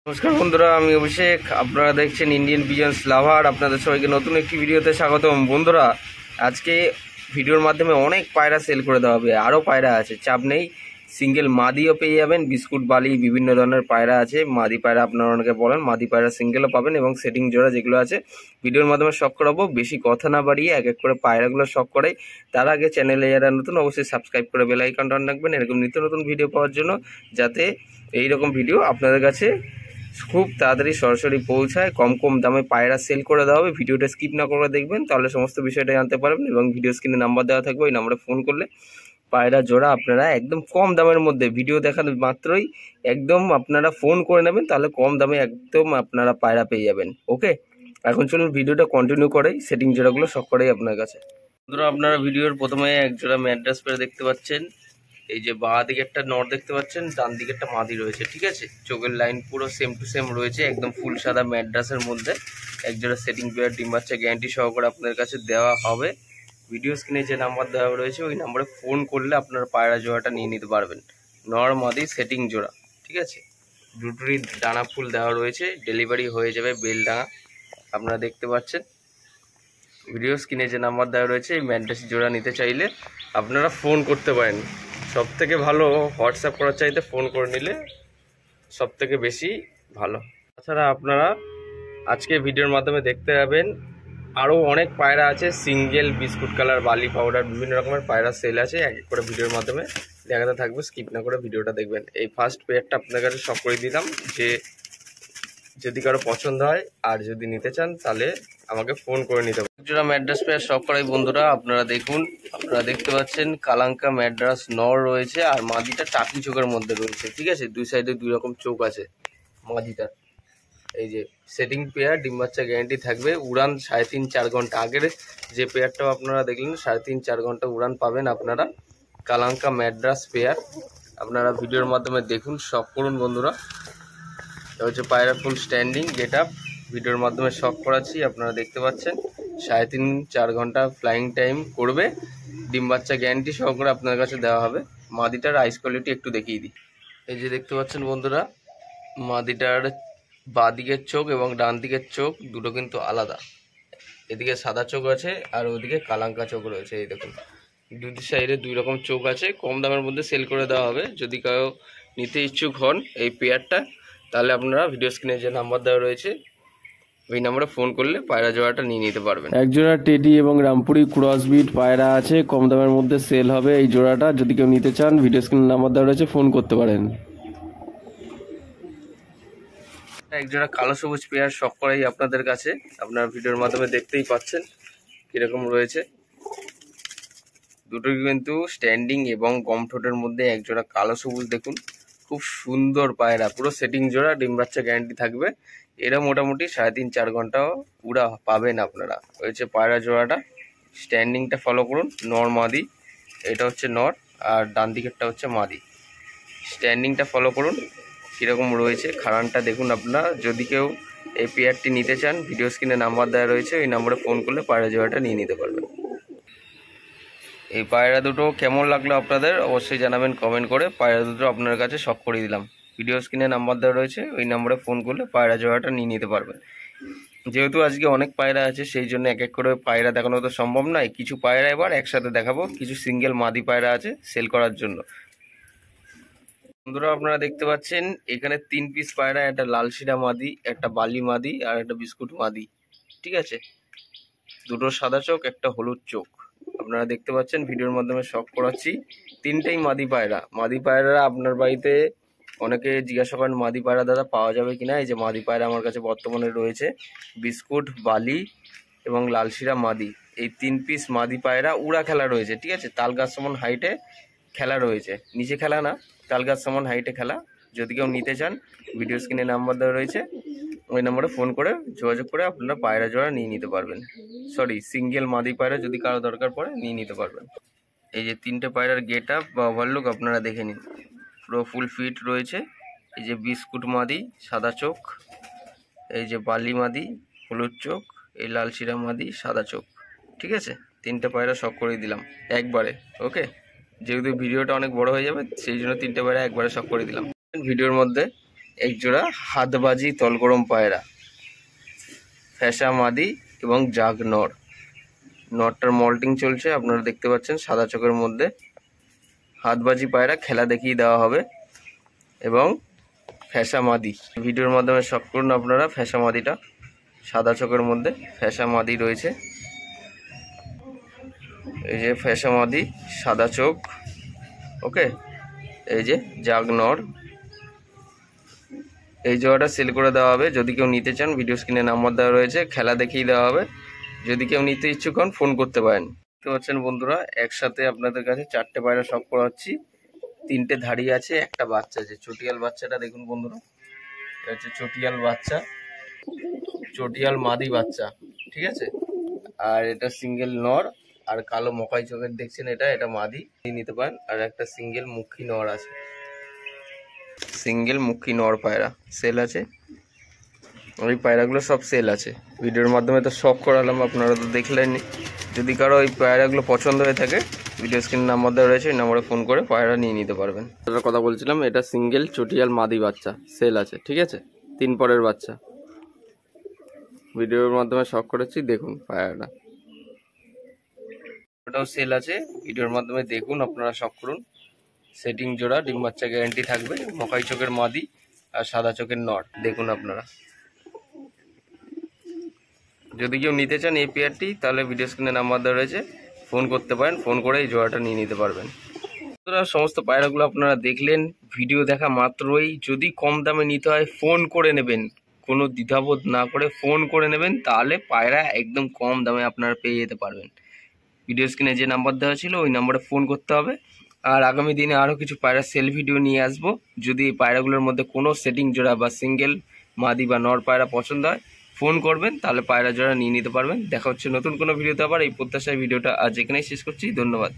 নমস্কার বন্ধুরা, আমি অভিষেক। আপনারা দেখছেন ইন্ডিয়ান পিজন্স লাভার। আপনাদের সবাইকে নতুন একটি ভিডিওতে স্বাগতম। বন্ধুরা, আজকে ভিডিওর মাধ্যমে অনেক পায়রা সেল করে দেওয়া হবে। আরও পায়রা আছে, চাপ নেই। সিঙ্গেল মাদিও পেয়ে যাবেন, বিস্কুট বালি বিভিন্ন ধরনের পায়রা আছে। মাদি পায়রা আপনারা অনেকে বলেন, মাদি পায়রা সিঙ্গেলও পাবেন এবং সেটিং জোড়া যেগুলো আছে ভিডিওর মাধ্যমে শখ করাবো। বেশি কথা না বাড়িয়ে এক এক করে পায়রাগুলো শখ করাই। তার আগে চ্যানেলে যারা নতুন অবশ্যই সাবস্ক্রাইব করে বেল আইকনটা অন রাখবেন এরকম নিত্য নতুন ভিডিও পাওয়ার জন্য, যাতে এইরকম ভিডিও আপনাদের কাছে খুব তাড়াতাড়ি সরাসরি পৌঁছায়। কম দামে পায়রা সেল করে দেওয়া হবে। ভিডিওটা স্কিপ না করে দেখবেন, তাহলে সমস্ত বিষয়টা জানতে পারবেন। এবং ভিডিও স্ক্রিনে নাম্বার দেওয়া থাকবে, ওই নাম্বারে ফোন করলে পায়রা জোড়া আপনারা একদম কম দামের মধ্যে, ভিডিও দেখার মাত্রই একদম আপনারা ফোন করে নেবেন, তাহলে কম দামে একদম আপনারা পায়রা পেয়ে যাবেন। ওকে, এখন চলুন ভিডিওটা কন্টিনিউ করেই সেটিং জোড়াগুলো সব করেই আপনার কাছে। বন্ধুরা, আপনারা ভিডিওর প্রথমে এক জোড়া ম্যাড্রাস পেয়ার দেখতে পাচ্ছেন। এই যে বাঁ দিকে একটা নর দেখতে পাচ্ছেন, ডান দিকে একটা মাদি রয়েছে। ঠিক আছে, চোখের লাইন পুরো সেম টু সেম রয়েছে, একদম ফুল সাদা ম্যাড্রাসের মধ্যে। একজোড়া সেটিং পেয়ার ডিম বাচ্চা গ্যারান্টি সহকারে আপনাদের কাছে দেওয়া হবে। ভিডিও স্ক্রিনে যে নাম্বার দেওয়া রয়েছে ওই নাম্বারে ফোন করলে আপনার পায়রা জোড়াটা নিয়ে নিতে পারবেন। নর মাদি সেটিং জোড়া। ঠিক আছে, দুটোরই ডানা ফুল দেওয়া রয়েছে, ডেলিভারি হয়ে যাবে বেলডাঙা। আপনারা দেখতে পাচ্ছেন ভিডিও স্ক্রিনে যে নাম্বার দেওয়া রয়েছে, এই ম্যাড্রাস জোড়া নিতে চাইলে আপনারা ফোন করতে পারেন। সব থেকে ভালো হোয়াটসঅ্যাপ করার চাইতে ফোন করে নিলে সব থেকে বেশি ভালো। তাছাড়া আপনারা আজকে ভিডিওর মাধ্যমে দেখতে পাবেন আরও অনেক পায়রা আছে। সিঙ্গেল বিস্কুট কালার বালি পাউডার বিভিন্ন রকমের পায়রা সেল আছে, এক এক করে ভিডিওর মাধ্যমে দেখাতে থাকবে। স্কিপ না করে ভিডিওটা দেখবেন। এই ফার্স্ট পেয়ারটা আপনার কাছে সব করে দিলাম, যে যদি কারো পছন্দ হয় আর যদি নিতে চান তাহলে আমাকে ফোন করে নিতে পারেন। জোড়া ম্যাড্রাস পেয়ার সব করাই বন্ধুরা আপনারা দেখুন। আপনারা দেখতে পাচ্ছেন কালাঙ্কা ম্যাড্রাস নর রয়েছে, আর মাদিটা টাকি চোখের মধ্যে রয়েছে। ঠিক আছে, দুই সাইডে দুই রকম চোখ আছে মাদিটার। এই যে সেটিং পেয়ার, ডিম বাচ্চা গ্যারান্টি থাকবে। উড়ান 3.5-4 ঘন্টা। আগের যে পেয়ারটাও আপনারা দেখলেন 3.5-4 ঘন্টা উড়ান পাবেন আপনারা। কালাঙ্কা ম্যাড্রাস পেয়ার আপনারা ভিডিওর মাধ্যমে দেখুন, শখ করুন বন্ধুরা। এটা হচ্ছে পায়রা ফুল স্ট্যান্ডিং গেট আপ, ভিডিওর মাধ্যমে শখ করাচ্ছি। আপনারা দেখতে পাচ্ছেন 3.5-4 ঘন্টা ফ্লাইং টাইম করবে। ডিম বাচ্চা গ্যারান্টি সহকারে আপনার কাছে দেওয়া হবে। মাদিটার আইস কোয়ালিটি একটু দেখিয়ে দিই। এই যে দেখতে পাচ্ছেন বন্ধুরা, মাদিটার বাঁ দিকের চোখ এবং ডান দিকের চোখ দুটো কিন্তু আলাদা। এদিকে সাদা চোখ আছে আর ওদিকে কালাঙ্কা চোখ রয়েছে। এই দেখুন, দুই সাইডে দুই রকম চোখ আছে। কম দামের মধ্যে সেল করে দেওয়া হবে। যদি কারো নিতে ইচ্ছুক হন এই পেয়ারটা, তাহলে আপনারা ভিডিও স্ক্রিনে যে নাম্বার দেওয়া রয়েছে ওই নাম্বারে ফোন করলে পায়রা জোড়াটা নিয়ে নিতে পারবেন। এক জোড়া টেডি এবং রামপুরি ক্রসবিট পায়রা আছে, কম দামের মধ্যে সেল হবে এই জোড়াটা। যদি কেউ নিতে চান ভিডিও স্ক্রিনে নাম্বার দেওয়া রয়েছে, ফোন করতে পারেন। এক জোড়া কালো সবুজ পেয়ার শখ করাই আপনাদের কাছে, আপনারা ভিডিওর মাধ্যমে দেখতেই পাচ্ছেন কিরকম রয়েছে। দুটোই কিন্তু স্ট্যান্ডিং এবং গম ঠোঁটের মধ্যে এক জোড়া কালো সবুজ। দেখুন খুব সুন্দর পায়রা, পুরো সেটিং জোড়া, ডিম বাচ্চা গ্যারান্টি থাকবে। এরা মোটামুটি 3.5-4 ঘন্টাও উড়া পাবেন আপনারা। হয়েছে পায়রা জোড়াটা, স্ট্যান্ডিংটা ফলো করুন। নর মাদি, এটা হচ্ছে নর আর ডান দিকেরটা হচ্ছে মাদি। স্ট্যান্ডিংটা ফলো করুন কীরকম রয়েছে, খাড়ানটা দেখুন আপনারা। যদি কেউ এই পেয়ারটি নিতে চান ভিডিও স্ক্রিনে নাম্বার দেওয়া রয়েছে, ওই নাম্বারে ফোন করলে পায়রা জোড়াটা নিয়ে নিতে পারবেন। এই পায়রা দুটো কেমন লাগলো আপনাদের অবশ্যই জানাবেন কমেন্ট করে। পায়রা দুটো আপনার কাছে শখ করে দিলাম। ভিডিও স্ক্রিনে নাম্বার দেওয়া রয়েছে, ওই নাম্বারে ফোন করলে পায়রা জোড়াটা নিয়ে নিতে পারবেন। যেহেতু আজকে অনেক পায়রা আছে সেই জন্য এক এক করে পায়রা দেখানো তো সম্ভব নয়। কিছু পায়রা এবার একসাথে দেখাবো, কিছু সিঙ্গেল মাদি পায়রা আছে সেল করার জন্য। বন্ধুরা, আপনারা দেখতে পাচ্ছেন এখানে 3 পিস পায়রা, একটা লাল শিরা মাদি, একটা বালি মাদি আর একটা বিস্কুট মাদি। ঠিক আছে, দুটো সাদা চোখ, একটা হলুদ চোখ। আপনারা দেখতে পাচ্ছেন ভিডিওর মাধ্যমে শখ করাচ্ছি। তিনটেই মাদি পায়রা। মাদি পায়রা আপনার বাড়িতে অনেকে জিজ্ঞাসা করেন মাদি পায়রা দাদা পাওয়া যাবে কিনা। এই যে মাদি পায়রা আমার কাছে বর্তমানে রয়েছে, বিস্কুট বালি এবং লালশিরা মাদি। এই 3 পিস মাদি পায়রা উড়া খেলা রয়েছে। ঠিক আছে, তাল গাছ সমান হাইটে খেলা রয়েছে, নিচে খেলা না, তাল গাছ সমান হাইটে খেলা। যদি কেউ নিতে চান ভিডিও স্ক্রিনে নাম্বার দেওয়া রয়েছে, ওই নাম্বারে ফোন করে যোগাযোগ করে আপনারা পায়রা জোড়া নিয়ে নিতে পারবেন। সরি, সিঙ্গেল মাদি পায়রা যদি কারো দরকার পড়ে নিয়ে নিতে পারবেন। এই যে 3টে পায়রার গেট আপ বা ওভারলুক আপনারা দেখে নিন, পুরো ফুল ফিট রয়েছে। এই যে বিস্কুট মাদি সাদা চোখ, এই যে বালি মাদি হলুদ চোখ, এই লাল শিরা মাদি সাদা চোখ। ঠিক আছে, 3টে পায়রা শখ করে দিলাম একবারে। ওকে, যেহেতু ভিডিওটা অনেক বড় হয়ে যাবে সেই জন্য 3টে পায়রা একবারে শখ করে দিলাম। ভিডিওর মধ্যে এক জোড়া হাতবাজি তলগরম পায়রা, ফ্যাসা মাদি এবং জাগ নর। নরটার মল্টিং চলছে, আপনারা দেখতে পাচ্ছেন সাদা চোখের মধ্যে। হাতবাজি পায়রা খেলা দেখিয়ে দেওয়া হবে এবং ফ্যাসা মাদি ভিডিওর মাধ্যমে শখ করুন আপনারা। ফ্যাসা মাদিটা সাদা চোখের মধ্যে ফ্যাসা মাদি রয়েছে, এই যে ফ্যাসা মাদি সাদা চোখ। ওকে, এই যে জাগ নর। এই জোড়াটা সেল করে দেওয়া হবে। যদি কেউ নিতে চান ভিডিও স্ক্রিনে নাম্বার দেওয়া রয়েছে, খেলা দেখিয়ে দেওয়া হবে। যদি কেউ নিতে ইচ্ছুক হন ফোন করতে পারেন। দেখতে পাচ্ছেন বন্ধুরা, একসাথে আপনাদের কাছে 4টে পায়রা শখ করা হচ্ছে। 3টে ধাড়ি আছে, একটা বাচ্চা আছে। চটিয়াল বাচ্চাটা দেখুন বন্ধুরা, এটা হচ্ছে চটিয়াল বাচ্চা, চটিয়াল মাদি বাচ্চা, ঠিক আছে। আর এটা সিঙ্গেল নর, আর কালো মকাই চোখের দেখছেন এটা মাদি নিতে পারেন। আর একটা সিঙ্গেল মুখী নর আছে, সিঙ্গেল মুখী নর পায়রা সেল আছে। ওই পায়রাগুলো সব সেল আছে। ভিডিওর মাধ্যমে তো শখ করালাম, আপনারা তো দেখলেন। যদি কারো ওই পায়রাগুলো পছন্দ হয়ে থাকে ভিডিও স্ক্রিন নাম্বার দেওয়া রয়েছে, ওই নাম্বারে ফোন করে পায়রা নিয়ে নিতে পারবেন। কথা বলছিলাম, এটা সিঙ্গেল চটিয়াল মাদি বাচ্চা সেল আছে, ঠিক আছে। 3 পরের বাচ্চা, ভিডিওর মাধ্যমে শখ করেছি, দেখুন পায়রাটা, ওটাও সেল আছে। ভিডিওর মাধ্যমে দেখুন, আপনারা শখ করুন। সেটিং জোড়া, ডিম বাচ্চা গ্যারান্টি থাকবে। মকাই চোখের মাদি আর সাদা চোখের নর, দেখুন আপনারা। যদি কেউ নিতে চান এই পেয়ারটি, তাহলে ভিডিও স্ক্রিনে নাম্বার দেওয়া রয়েছে, ফোন করতে পারেন। ফোন করে এই জোড়াটা নিয়ে নিতে পারবেন। সমস্ত পায়রাগুলো আপনারা দেখলেন। ভিডিও দেখা মাত্রই যদি কম দামে নিতে হয় ফোন করে নেবেন, কোনো দ্বিধাবোধ না করে ফোন করে নেবেন, তাহলে পায়রা একদম কম দামে আপনারা পেয়ে যেতে পারবেন। ভিডিও স্ক্রিনে যে নাম্বার দেওয়া ছিল ওই নাম্বারে ফোন করতে হবে। আর আগামী দিনে আরও কিছু পায়রা সেল ভিডিও নিয়ে আসবো। যদি এই পায়রাগুলোর মধ্যে কোনো সেটিং জোড়া বা সিঙ্গেল মাদি বা নর পায়রা পছন্দ হয় ফোন করবেন, তাহলে পায়রা জোড়া নিয়ে নিতে পারবেন। দেখা হচ্ছে নতুন কোনো ভিডিওতে আবার। এই প্রত্যাশায় ভিডিওটা আজ এখানেই শেষ করছি। ধন্যবাদ।